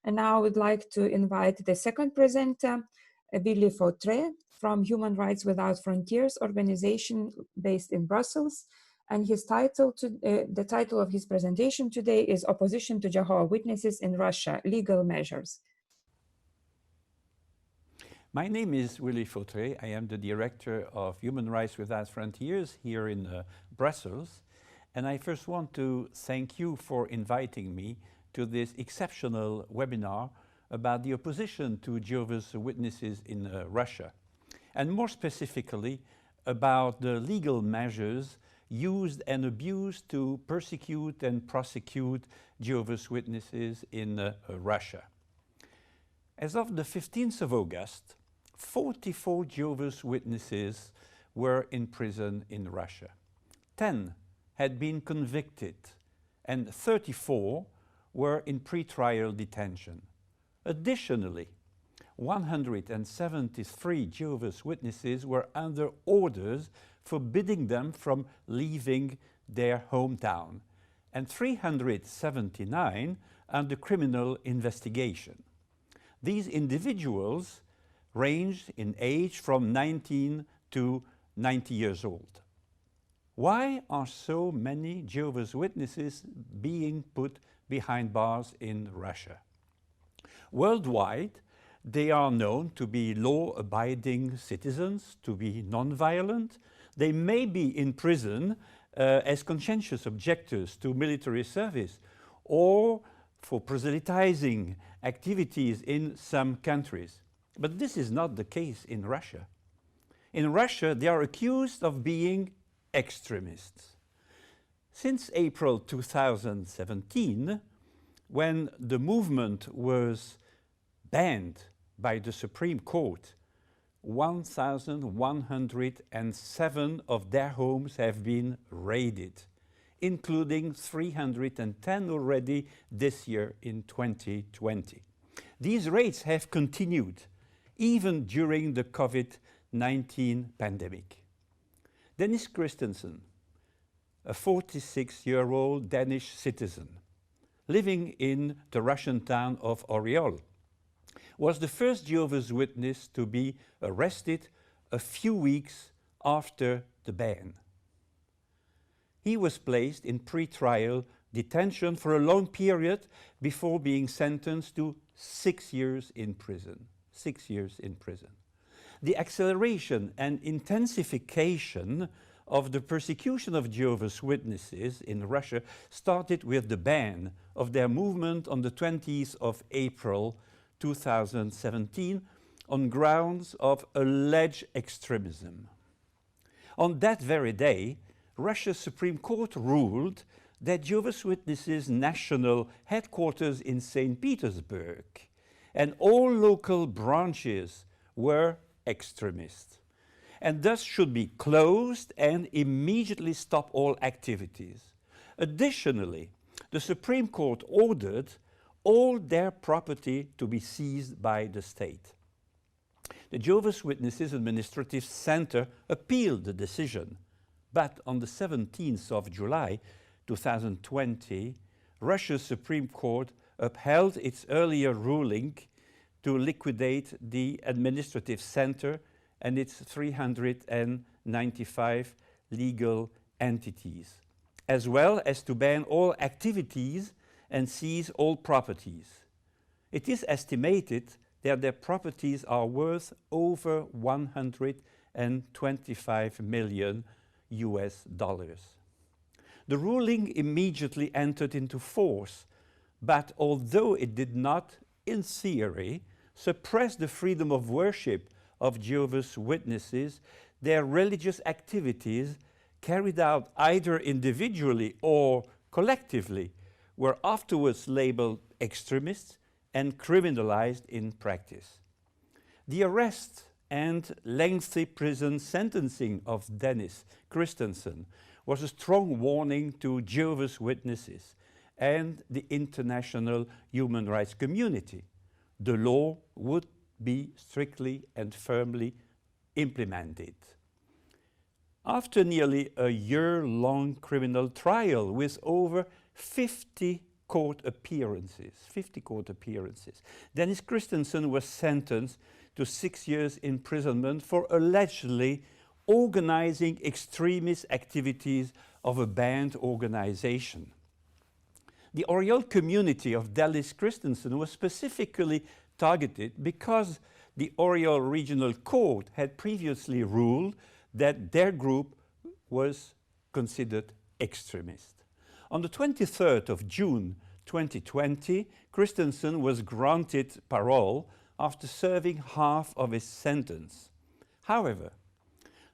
And now I would like to invite the second presenter, Willy FAUTRÉ from Human Rights Without Frontiers organization based in Brussels. And the title of his presentation today is Opposition to Jehovah Witnesses in Russia, Legal Measures. My name is Willy FAUTRÉ. I am the director of Human Rights Without Frontiers here in Brussels. And I first want to thank you for inviting me to this exceptional webinar about the opposition to Jehovah's Witnesses in Russia, and more specifically about the legal measures used and abused to persecute and prosecute Jehovah's Witnesses in Russia. As of the 15th of August, 44 Jehovah's Witnesses were in prison in Russia. 10 had been convicted and 34 were in pre-trial detention. Additionally, 173 Jehovah's Witnesses were under orders forbidding them from leaving their hometown, and 379 under criminal investigation. These individuals ranged in age from 19 to 90 years old. Why are so many Jehovah's Witnesses being put behind bars in Russia? Worldwide, they are known to be law-abiding citizens, to be non-violent. They may be in prison as conscientious objectors to military service or for proselytizing activities in some countries. But this is not the case in Russia. In Russia, they are accused of being extremists. Since April 2017, when the movement was banned by the Supreme Court, 1,107 of their homes have been raided, including 310 already this year in 2020. These raids have continued even during the COVID-19 pandemic. Dennis Christensen, a 46-year-old Danish citizen living in the Russian town of Oryol, was the first Jehovah's Witness to be arrested a few weeks after the ban. He was placed in pre-trial detention for a long period before being sentenced to 6 years in prison. 6 years in prison. The acceleration and intensification of the persecution of Jehovah's Witnesses in Russia started with the ban of their movement on the 20th of April 2017 on grounds of alleged extremism. On that very day, Russia's Supreme Court ruled that Jehovah's Witnesses' national headquarters in St. Petersburg and all local branches were extremist, and thus should be closed and immediately stop all activities. Additionally, the Supreme Court ordered all their property to be seized by the state. The Jehovah's Witnesses Administrative Center appealed the decision, but on the 17th of July 2020, Russia's Supreme Court upheld its earlier ruling to liquidate the administrative center and its 395 legal entities, as well as to ban all activities and seize all properties. It is estimated that their properties are worth over 125 million US dollars. The ruling immediately entered into force, but although it did not, in theory, suppress the freedom of worship of Jehovah's Witnesses, their religious activities, carried out either individually or collectively, were afterwards labeled extremists and criminalized in practice. The arrest and lengthy prison sentencing of Dennis Christensen was a strong warning to Jehovah's Witnesses and the international human rights community. The law would be strictly and firmly implemented. After nearly a year-long criminal trial with over 50 court appearances, 50 court appearances. Dennis Christensen was sentenced to 6 years imprisonment for allegedly organizing extremist activities of a banned organization. The Oriole community of Dennis Christensen was specifically targeted because the Oriole Regional Court had previously ruled that their group was considered extremist. On the 23rd of June 2020, Christensen was granted parole after serving half of his sentence. However,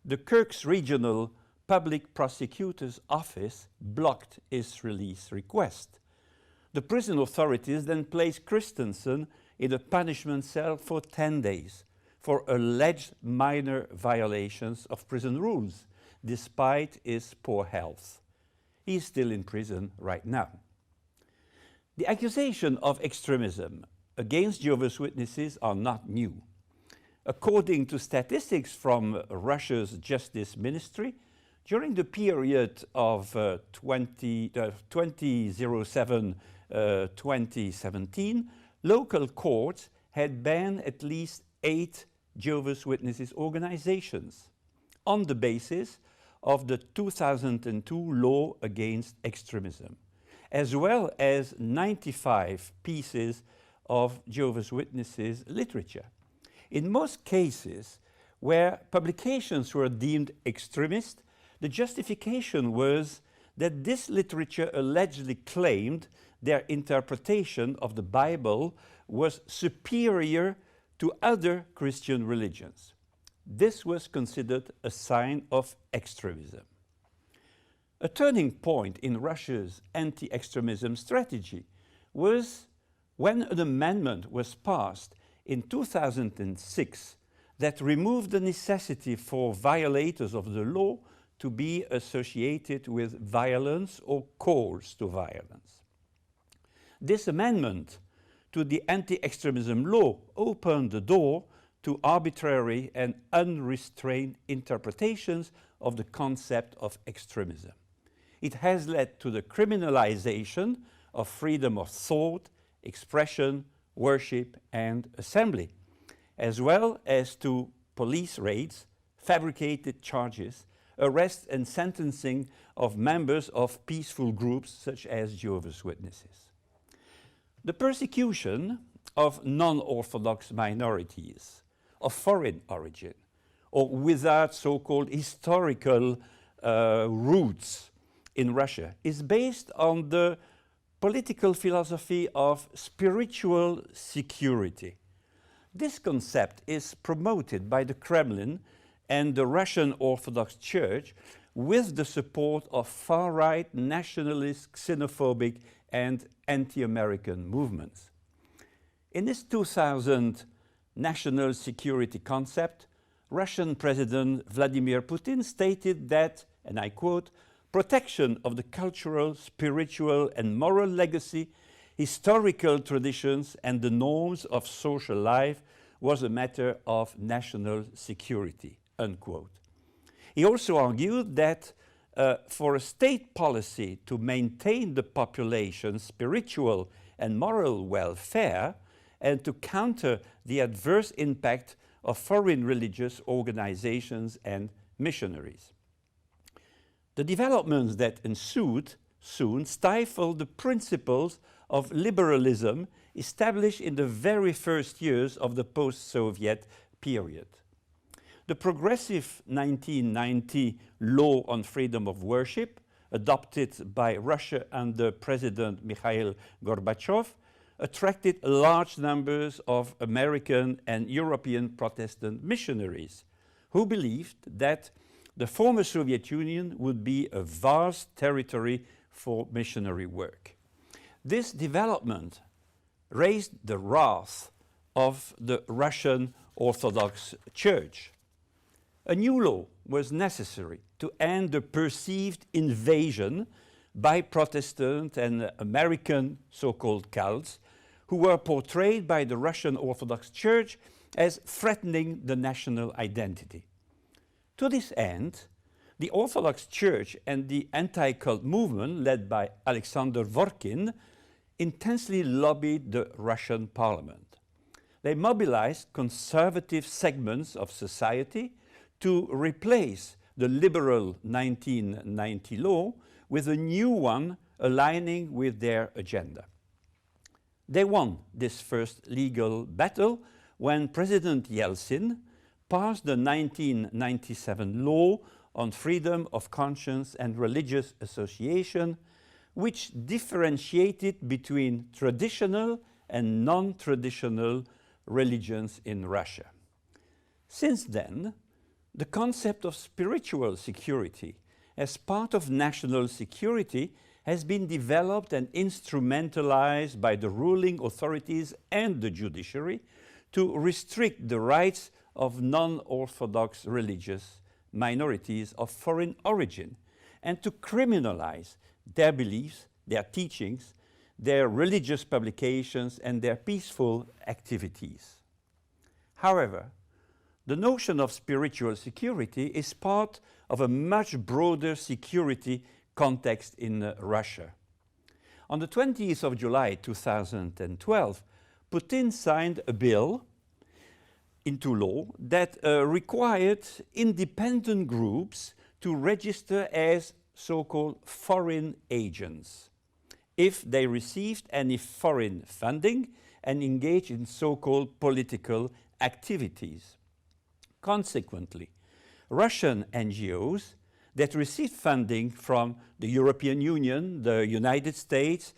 the Kirk's Regional Public Prosecutor's Office blocked his release request. The prison authorities then placed Christensen in a punishment cell for 10 days for alleged minor violations of prison rules, despite his poor health. He is still in prison right now. The accusation of extremism against Jehovah's Witnesses are not new. According to statistics from Russia's Justice Ministry, during the period of 2007-2017, local courts had banned at least 8 Jehovah's Witnesses organizations on the basis of the 2002 law against extremism, as well as 95 pieces of Jehovah's Witnesses literature. In most cases where publications were deemed extremist, the justification was that this literature allegedly claimed their interpretation of the Bible was superior to other Christian religions. This was considered a sign of extremism. A turning point in Russia's anti-extremism strategy was when an amendment was passed in 2006 that removed the necessity for violators of the law to be associated with violence or calls to violence. This amendment to the anti-extremism law opened the door to arbitrary and unrestrained interpretations of the concept of extremism. It has led to the criminalization of freedom of thought, expression, worship, and assembly, as well as to police raids, fabricated charges, arrest and sentencing of members of peaceful groups such as Jehovah's Witnesses. The persecution of non-Orthodox minorities of foreign origin or without so-called historical roots in Russia is based on the political philosophy of spiritual security. This concept is promoted by the Kremlin and the Russian Orthodox Church with the support of far-right nationalist, xenophobic, and anti-American movements. In this 2000 national security concept, Russian President Vladimir Putin stated that, and I quote, "protection of the cultural, spiritual, and moral legacy, historical traditions, and the norms of social life was a matter of national security," unquote. He also argued that for a state policy to maintain the population's spiritual and moral welfare and to counter the adverse impact of foreign religious organizations and missionaries. The developments that ensued soon stifled the principles of liberalism established in the very first years of the post-Soviet period. The progressive 1990 law on freedom of worship, adopted by Russia under President Mikhail Gorbachev, attracted large numbers of American and European Protestant missionaries who believed that the former Soviet Union would be a vast territory for missionary work. This development raised the wrath of the Russian Orthodox Church. A new law was necessary to end the perceived invasion by Protestant and American so-called cults who were portrayed by the Russian Orthodox Church as threatening the national identity. To this end, the Orthodox Church and the anti-cult movement led by Alexander Dworkin intensely lobbied the Russian parliament. They mobilized conservative segments of society to replace the liberal 1990 law with a new one aligning with their agenda. They won this first legal battle when President Yeltsin passed the 1997 law on freedom of conscience and religious association, which differentiated between traditional and non-traditional religions in Russia. Since then, the concept of spiritual security as part of national security has been developed and instrumentalized by the ruling authorities and the judiciary to restrict the rights of non-Orthodox religious minorities of foreign origin and to criminalize their beliefs, their teachings, their religious publications and their peaceful activities. However, the notion of spiritual security is part of a much broader security context in Russia. On the 20th of July 2012, Putin signed a bill into law that required independent groups to register as so-called foreign agents if they received any foreign funding and engaged in so-called political activities. Consequently, Russian NGOs that received funding from the European Union, the United States,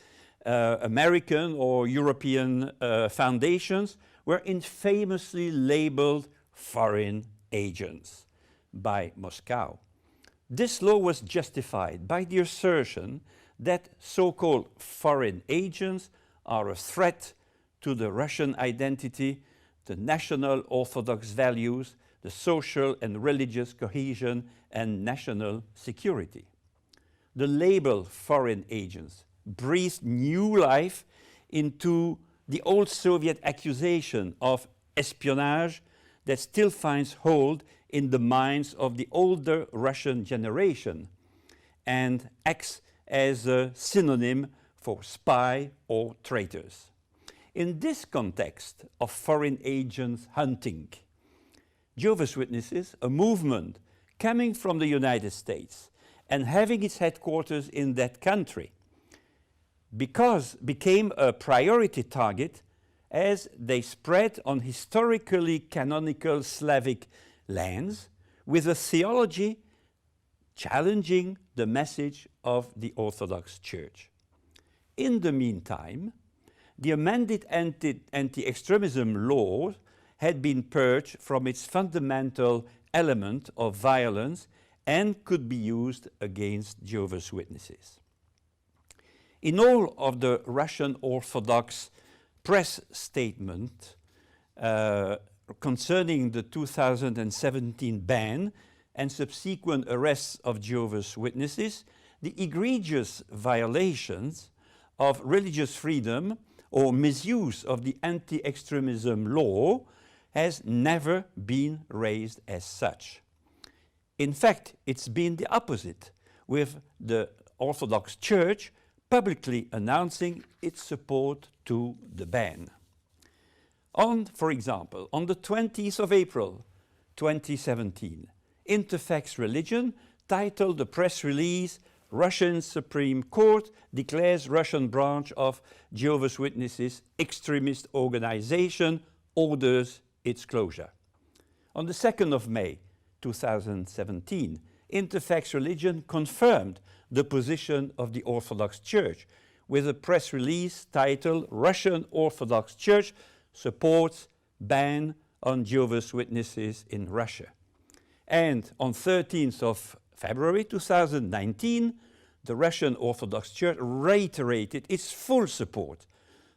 American or European foundations were infamously labeled foreign agents by Moscow. This law was justified by the assertion that so-called foreign agents are a threat to the Russian identity, the national Orthodox values, the social and religious cohesion, and national security. The label foreign agents breathed new life into the old Soviet accusation of espionage that still finds hold in the minds of the older Russian generation and acts as a synonym for spy or traitors. In this context of foreign agents hunting, Jehovah's Witnesses, a movement coming from the United States and having its headquarters in that country, became a priority target as they spread on historically canonical Slavic lands with a theology challenging the message of the Orthodox Church. In the meantime, the amended anti-extremism law had been purged from its fundamental element of violence and could be used against Jehovah's Witnesses. In all of the Russian Orthodox press statement concerning the 2017 ban and subsequent arrests of Jehovah's Witnesses, the egregious violations of religious freedom or misuse of the anti-extremism law has never been raised as such. In fact, it's been the opposite, with the Orthodox Church publicly announcing its support to the ban. For example, on the 20th of April 2017, Interfax Religion titled the press release, "Russian Supreme Court declares Russian branch of Jehovah's Witnesses extremist organization, orders its closure." On the 2nd of May 2017, Interfax Religion confirmed the position of the Orthodox Church with a press release titled "Russian Orthodox Church supports ban on Jehovah's Witnesses in Russia." And on 13th of February 2019, the Russian Orthodox Church reiterated its full support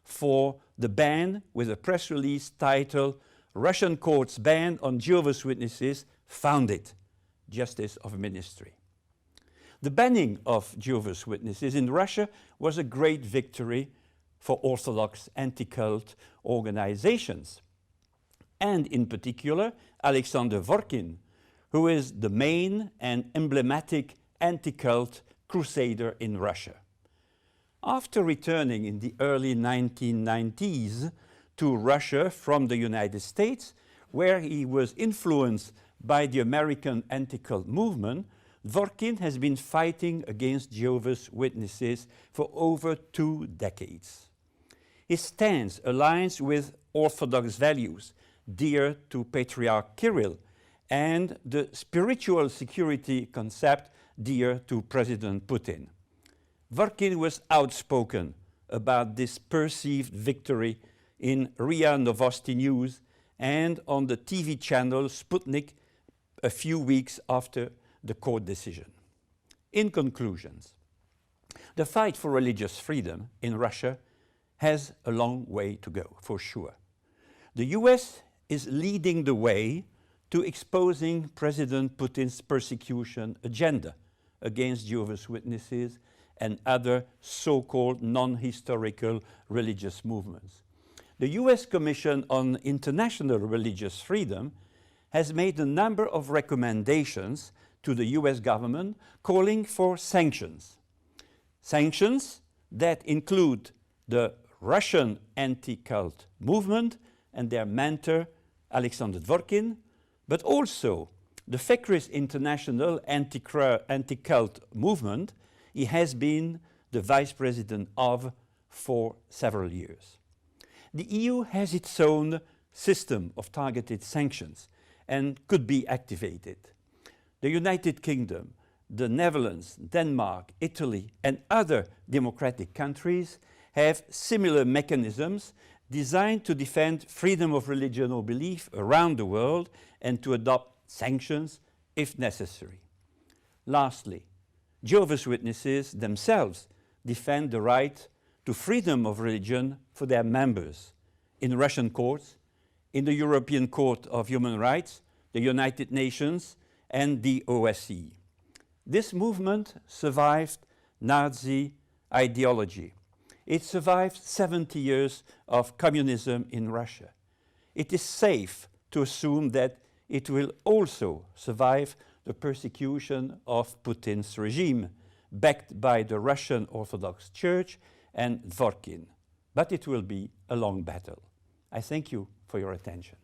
for the ban with a press release titled "Russian Court's ban on Jehovah's Witnesses founded, Justice of Ministry." The banning of Jehovah's Witnesses in Russia was a great victory for Orthodox anti-cult organizations, and in particular Alexander Vorkin, who is the main and emblematic anti-cult crusader in Russia. After returning in the early 1990s to Russia from the United States, where he was influenced by the American anti-cult movement, Dworkin has been fighting against Jehovah's Witnesses for over 2 decades. His stance aligns with Orthodox values dear to Patriarch Kirill and the spiritual security concept dear to President Putin. Dworkin was outspoken about this perceived victory in RIA Novosti News and on the TV channel Sputnik a few weeks after the court decision. In conclusions, the fight for religious freedom in Russia has a long way to go, for sure. The US is leading the way to exposing President Putin's persecution agenda against Jehovah's Witnesses and other so-called non-historical religious movements. The US Commission on International Religious Freedom has made a number of recommendations to the US government calling for sanctions. Sanctions that include the Russian anti-cult movement and their mentor Alexander Dworkin, but also the FECRIS International anti-cult movement he has been the vice president of for several years. The EU has its own system of targeted sanctions and could be activated. The United Kingdom, the Netherlands, Denmark, Italy, and other democratic countries have similar mechanisms designed to defend freedom of religion or belief around the world and to adopt sanctions if necessary. Lastly, Jehovah's Witnesses themselves defend the right to freedom of religion for their members in Russian courts, in the European Court of Human Rights, the United Nations, and the OSCE. This movement survived Nazi ideology. It survived 70 years of communism in Russia. It is safe to assume that it will also survive the persecution of Putin's regime, backed by the Russian Orthodox Church and Dworkin. But it will be a long battle. I thank you for your attention.